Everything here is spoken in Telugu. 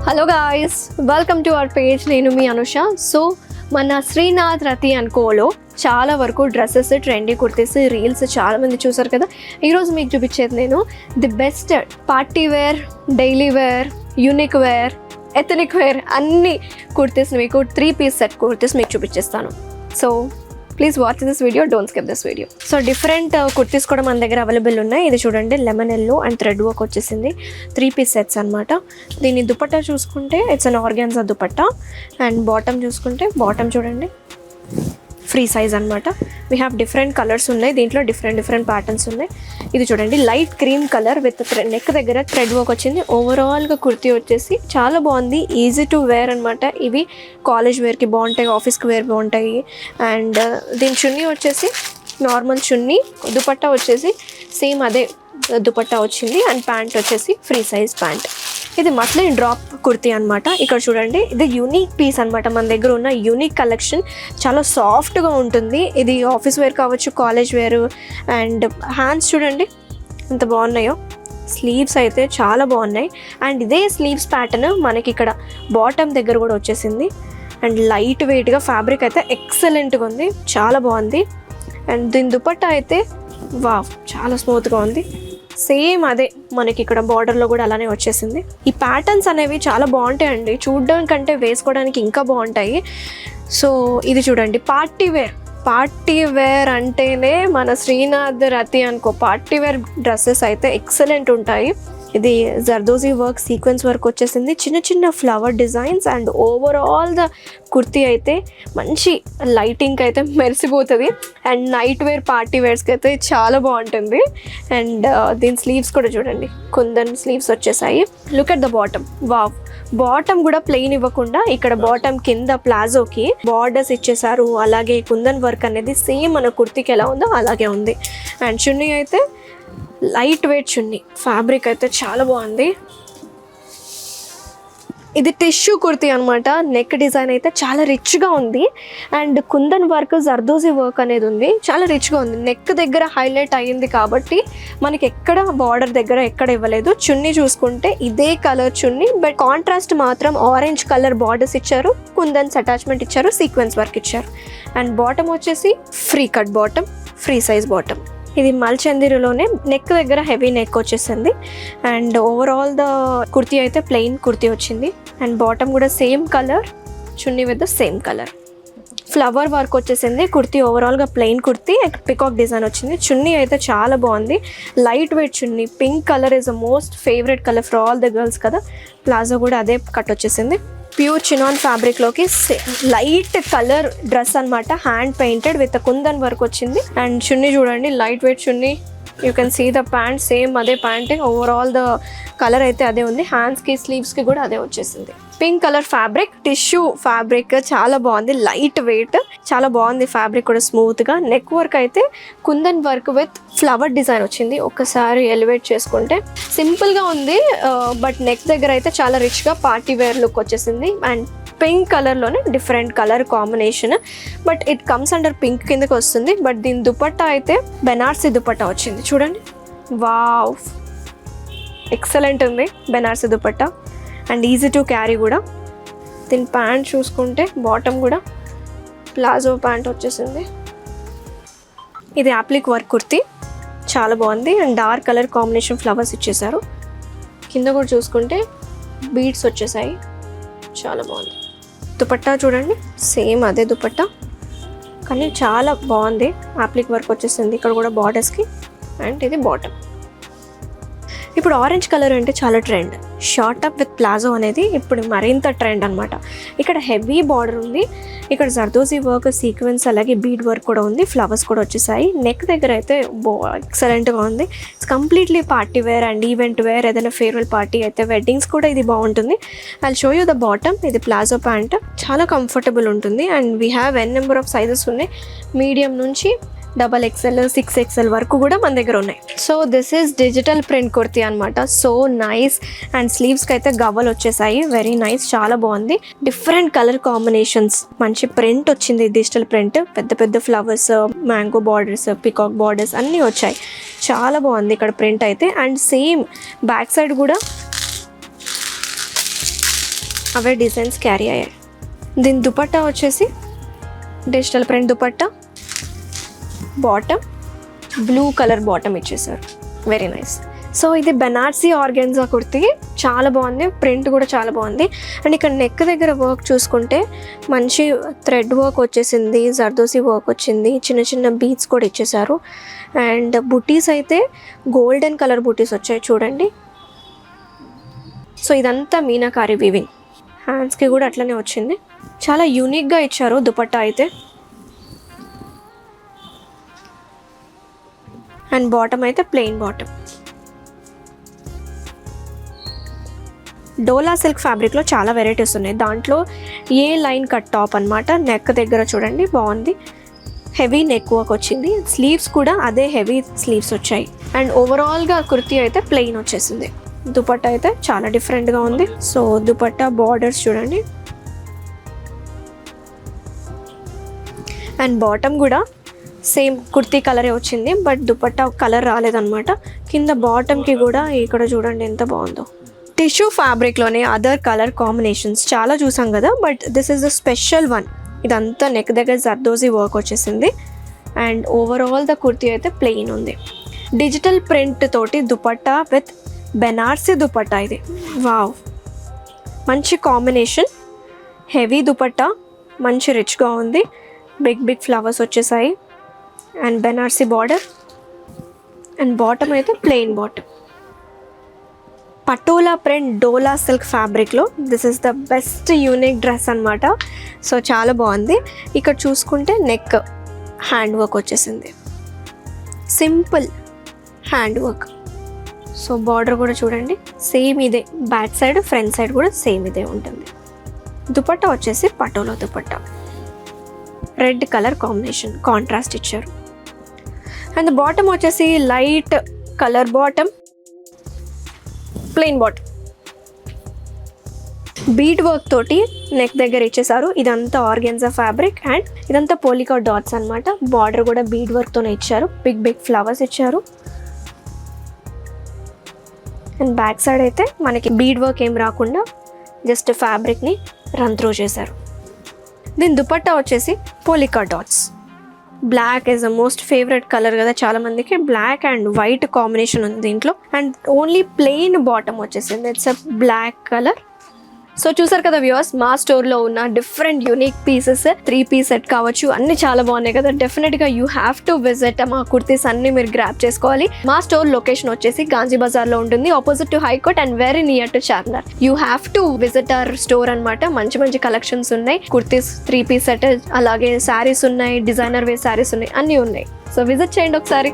Hello guys, welcome to our page. నేను మీ అనుష. సో మన శ్రీనాథ్ రతి అండ్ కోలో చాలా వరకు డ్రెస్సెస్, ట్రెండీ కుర్తీస్, రీల్స్ చాలా మంది చూసారు కదా. ఈరోజు మీకు చూపించేది నేను the best party wear, daily wear, unique wear, ethnic wear అన్ని కుర్తీస్ మీకు 3 పీస్ సెట్ కుర్తీస్ మీకు చూపించేస్తాను. So please watch this video, don't skip this video. So different kurtis కూడా మన దగ్గర అవైలబుల్ ఉన్నాయి. ఇది చూడండి, lemon yellow and thread work వచ్చేసింది. 3 పీస్ సెట్స్ అనమాట. దీని దుపట్టా చూసుకుంటే it's an organza dupatta. And bottom చూసుకుంటే బాటమ్ చూడండి, ఫ్రీ సైజ్ అనమాట. వీ హ్యావ్ డిఫరెంట్ కలర్స్ ఉన్నాయి దీంట్లో, డిఫరెంట్ ప్యాటర్న్స్ ఉన్నాయి. ఇది చూడండి, light cream colour with neck దగ్గర థ్రెడ్ వర్క్ వచ్చింది. ఓవరాల్గా కుర్తీ వచ్చేసి చాలా బాగుంది, ఈజీ టు వేర్ అనమాట. ఇవి కాలేజ్ వేర్కి బాగుంటాయి, ఆఫీస్కి వేర్ బాగుంటాయి. అండ్ దీని చున్నీ వచ్చేసి నార్మల్ చున్నీ, దుపట్టా వచ్చేసి సేమ్ అదే దుపట్టా వచ్చింది. అండ్ ప్యాంట్ వచ్చేసి ఫ్రీ సైజ్ ప్యాంట్. ఇది మస్లిన్ డ్రాప్ కుర్తీ అనమాట. ఇక్కడ చూడండి, ఇది యూనిక్ పీస్ అనమాట. మన దగ్గర ఉన్న యూనిక్ కలెక్షన్, చాలా సాఫ్ట్గా ఉంటుంది. ఇది ఆఫీస్ వేర్ కావచ్చు, కాలేజ్ వేర్. అండ్ హ్యాండ్స్ చూడండి ఎంత బాగున్నాయో, స్లీవ్స్ అయితే చాలా బాగున్నాయి. అండ్ ఇదే స్లీవ్స్ ప్యాటర్న్ మనకి ఇక్కడ బాటమ్ దగ్గర కూడా వచ్చేసింది. అండ్ లైట్ వెయిట్గా ఫ్యాబ్రిక్ అయితే ఎక్సలెంట్గా ఉంది, చాలా బాగుంది. అండ్ దీని దుపట్టా అయితే వావ్, చాలా స్మూత్గా ఉంది. సేమ్ అదే మనకి ఇక్కడ బార్డర్లో కూడా అలానే వచ్చేసింది. ఈ ప్యాటర్న్స్ అనేవి చాలా బాగుంటాయండి, చూడడానికి కంటే వేసుకోవడానికి ఇంకా బాగుంటాయి. సో ఇది చూడండి, పార్టీ వేర్ అంటేనే మన శ్రీనాథ్ రతి అనుకో. పార్టీ వేర్ డ్రెస్సెస్ అయితే ఎక్సలెంట్ ఉంటాయి. ఇది జర్దోజీ వర్క్, సీక్వెన్స్ వర్క్ వచ్చేసింది, చిన్న flower designs. And overall the kurti అయితే మంచి లైటింగ్కి అయితే మెరిసిపోతుంది. అండ్ నైట్ వేర్, పార్టీ వేర్స్కి అయితే చాలా బాగుంటుంది. అండ్ దీని స్లీవ్స్ కూడా చూడండి, కుందన్ స్లీవ్స్ వచ్చేసాయి. Look at the bottom, wow. Bottom కూడా ప్లెయిన్ ఇవ్వకుండా ఇక్కడ బాటమ్ కింద ప్లాజోకి బార్డర్స్ ఇచ్చేసారు. అలాగే కుందన్ వర్క్ అనేది సేమ్ మన కుర్తీకి ఎలా ఉందో అలాగే ఉంది. అండ్ చున్నీ అయితే లైట్ వెయిట్ చున్నీ, ఫ్యాబ్రిక్ అయితే చాలా బాగుంది. ఇది టిష్యూ కుర్తీ అనమాట. నెక్ డిజైన్ అయితే చాలా రిచ్గా ఉంది. And kundan work, zardozi work అనేది ఉంది, చాలా రిచ్గా ఉంది. నెక్ దగ్గర హైలైట్ అయ్యింది కాబట్టి మనకి ఎక్కడ బార్డర్ దగ్గర ఎక్కడ ఇవ్వలేదు. చున్నీ చూసుకుంటే ఇదే కలర్ చున్నీ, బట్ కాంట్రాస్ట్ మాత్రం ఆరెంజ్ కలర్ బార్డర్స్ ఇచ్చారు, కుందన్స్ అటాచ్మెంట్ ఇచ్చారు, సీక్వెన్స్ వర్క్ ఇచ్చారు. అండ్ బాటమ్ వచ్చేసి free cut bottom, free size bottom. ఇది మల్చందిరిలోనే నెక్ దగ్గర హెవీ నెక్ వచ్చేసింది. అండ్ ఓవరాల్ ద కుర్తీ అయితే ప్లెయిన్ కుర్తీ వచ్చింది. అండ్ బాటమ్ కూడా same colour, chunni with the same colour. Flower work వచ్చేసింది. కుర్తీ ఓవరాల్గా ప్లెయిన్ కుర్తీ, పికాక్ డిజైన్ వచ్చింది. చున్నీ అయితే చాలా బాగుంది, light weight chunni. Pink colour is the most favourite colour for all the girls కదా. ప్లాజో కూడా అదే కట్ వచ్చేసింది. ప్యూర్ చినాన్ ఫ్యాబ్రిక్లోకి లైట్ కలర్ డ్రెస్ అనమాట, hand painted with kundan work వచ్చింది. అండ్ చున్నీ చూడండి, light weight chunni. You can see the pant, same అదే ప్యాంట్. ఓవరాల్ ద కలర్ అయితే అదే ఉంది. హ్యాండ్స్కి, స్లీవ్స్కి కూడా అదే వచ్చేసింది. Pink colour fabric, tissue fabric, చాలా బాగుంది, లైట్ వెయిట్, చాలా బాగుంది. ఫ్యాబ్రిక్ కూడా స్మూత్గా. నెక్ వర్క్ అయితే kundan work with flower design వచ్చింది. ఒక్కసారి ఎలివేట్ చేసుకుంటే సింపుల్గా ఉంది, బట్ నెక్ దగ్గర అయితే చాలా రిచ్గా పార్టీ వేర్ లుక్ వచ్చేసింది. అండ్ పింక్ కలర్లోనే different colour combination, but it comes under pink కిందకి వస్తుంది. బట్ దీని దుపట్టా అయితే బెనార్సీ దుపట్టా వచ్చింది చూడండి, వావ్, ఎక్సలెంట్ ఉంది Banarasi dupatta. And easy to carry కూడా. దీని ప్యాంట్ చూసుకుంటే బాటమ్ కూడా ప్లాజో ప్యాంట్ వచ్చేసింది. ఇది యాప్లిక్ వర్క్ కుర్తీ, చాలా బాగుంది. And dark colour combination flowers ఇచ్చేసారు. కింద కూడా చూసుకుంటే బీడ్స్ వచ్చేసాయి, చాలా బాగుంది. దుపట్టా చూడండి, సేమ్ అదే దుపట్టా కానీ చాలా బాగుంది. యాప్లిక్ వర్క్ వచ్చేసింది ఇక్కడ కూడా బార్డర్స్కి. అండ్ ఇది బాటమ్. ఇప్పుడు ఆరెంజ్ కలర్ అంటే చాలా trend. Short up with palazzo అనేది ఇప్పుడు మరింత ట్రెండ్ అనమాట. ఇక్కడ హెవీ బార్డర్ ఉంది, ఇక్కడ జర్దోజీ వర్క్, సీక్వెన్స్, అలాగే బీడ్ వర్క్ కూడా ఉంది. ఫ్లవర్స్ కూడా వచ్చేసాయి. నెక్ దగ్గర అయితే ఎక్సలెంట్గా ఉంది. It's completely party wear and event wear. ఏదైనా ఫేర్వెల్ పార్టీ అయితే, వెడ్డింగ్స్ కూడా ఇది బాగుంటుంది. I show you the bottom. ఇది ప్లాజో ప్యాంట్, చాలా కంఫర్టబుల్ ఉంటుంది. And we have an number of sizes ఉన్నాయి, మీడియం నుంచి XXL, 6XL వరకు కూడా మన దగ్గర ఉన్నాయి. So this is digital print kurti అనమాట. So nice. అండ్ స్లీవ్స్కి అయితే గవ్వలు వచ్చేసాయి, వెరీ నైస్, చాలా బాగుంది. డిఫరెంట్ కలర్ కాంబినేషన్స్, మంచి ప్రింట్ వచ్చింది, డిజిటల్ ప్రింట్. పెద్ద flowers, mango borders, peacock borders అన్నీ వచ్చాయి, చాలా బాగుంది ఇక్కడ ప్రింట్ అయితే. అండ్ సేమ్ బ్యాక్ సైడ్ కూడా అవే డిజైన్స్ క్యారీ అయ్యాయి. దీని దుపట్టా వచ్చేసి digital print dupatta, bottom blue colour bottom ఇచ్చేసారు. Very nice. సో ఇది బెనార్సీ ఆర్గెన్జా కుర్తీ, చాలా బాగుంది, ప్రింట్ కూడా చాలా బాగుంది. అండ్ ఇక్కడ నెక్ దగ్గర వర్క్ చూసుకుంటే మంచి థ్రెడ్ వర్క్ వచ్చేసింది, జర్దోసి వర్క్ వచ్చింది, చిన్న చిన్న బీడ్స్ కూడా ఇచ్చేసారు. అండ్ బుటీస్ అయితే గోల్డెన్ కలర్ బుటీస్ వచ్చాయి చూడండి. సో ఇదంతా మీనాకారి వీవింగ్. హ్యాండ్స్కి కూడా అట్లనే వచ్చింది. చాలా యూనిక్గా ఇచ్చారు దుపట్టా అయితే. అండ్ బాటమ్ అయితే ప్లెయిన్ బాటమ్. డోలా సిల్క్ ఫ్యాబ్రిక్లో చాలా వెరైటీస్ ఉన్నాయి. దాంట్లో ఏ లైన్ కట్ టాప్ అనమాట. నెక్ దగ్గర చూడండి బాగుంది, హెవీ నెక్ వర్క్ వచ్చింది. స్లీవ్స్ కూడా అదే హెవీ స్లీవ్స్ వచ్చాయి. అండ్ ఓవరాల్గా కుర్తీ అయితే ప్లెయిన్ వచ్చేసింది. దుపట్టా అయితే చాలా డిఫరెంట్గా ఉంది. సో దుపట్టా బార్డర్స్ చూడండి. అండ్ బాటమ్ కూడా సేమ్ కుర్తీ కలరే వచ్చింది, బట్ దుపట్టా కలర్ రాలేదన్నమాట. కింద బాటమ్కి కూడా ఇక్కడ చూడండి ఎంత బాగుందో. టిష్యూ ఫ్యాబ్రిక్లోనే అదర్ కలర్ కాంబినేషన్స్ చాలా చూసాం కదా, but this is the special one. ఇదంతా నెక్ దగ్గర జర్దోజీ వర్క్ వచ్చేసింది. అండ్ ఓవరాల్ ద కుర్తీ అయితే ప్లెయిన్ ఉంది. డిజిటల్ ప్రింట్ తోటి దుపట్టా విత్ బెనార్సీ దుపట్టా ఇది. వావ్, మంచి కాంబినేషన్. హెవీ దుపట్టా, మంచి రిచ్గా ఉంది. బిగ్ బిగ్ ఫ్లవర్స్ వచ్చేసాయి. And Banarasi border. And bottom అయితే plain bottom. Patola print Dola silk ఫ్యాబ్రిక్లో this is the best unique dress అనమాట. సో చాలా బాగుంది. ఇక్కడ చూసుకుంటే నెక్ హ్యాండ్ వర్క్ వచ్చేసింది, simple hand work. So border కూడా చూడండి సేమ్ ఇదే, బ్యాక్ సైడ్ ఫ్రంట్ సైడ్ కూడా సేమ్ ఇదే ఉంటుంది. దుపట్టా వచ్చేసి patola dupatta, red colour combination, contrast ఇచ్చారు. అండ్ బాటమ్ వచ్చేసి light colour bottom, plain bottom. Bead work తోటి నెక్ దగ్గర ఇచ్చేసారు. ఇదంతా ఆర్గెన్జా ఫ్యాబ్రిక్ అండ్ ఇదంతా పోలికా డాట్స్ అనమాట. బార్డర్ కూడా బీడ్ వర్క్తోనే ఇచ్చారు. బిగ్ బిగ్ ఫ్లవర్స్ ఇచ్చారు. అండ్ బ్యాక్ సైడ్ అయితే మనకి బీడ్ వర్క్ ఏం రాకుండా జస్ట్ ఫ్యాబ్రిక్ని రన్ త్రూ చేశారు. దీని దుపట్టా వచ్చేసి polka dots. Black is the most favourite colour కదా చాలా మందికి. బ్లాక్ అండ్ వైట్ కాంబినేషన్ ఉంది దీంట్లో. అండ్ ఓన్లీ ప్లెయిన్ బాటమ్ వచ్చేసింది. It's a black colour. So చూసారు కదా వ్యూవర్స్, మా స్టోర్లో ఉన్న different unique pieces. 3-piece set కావచ్చు, అన్ని చాలా బాగున్నాయి కదా. డెఫినెట్గా యూ హ్యావ్ టు విజిట్. మా కుర్తీస్ అన్ని మీరు గ్రాప్ చేసుకోవాలి. మా స్టోర్ లొకేషన్ వచ్చేసి గాంధీ బజార్లో ఉంటుంది, opposite to high court and very near to Charminar. You have to visit our store అనమాట. మంచి మంచి కలెక్షన్స్ ఉన్నాయి. కుర్తీస్ 3-piece సెట్, అలాగే శారీస్ ఉన్నాయి, డిజైనర్ వేర్ శారీస్ ఉన్నాయి, అన్నీ ఉన్నాయి. సో విజిట్ చేయండి ఒకసారి.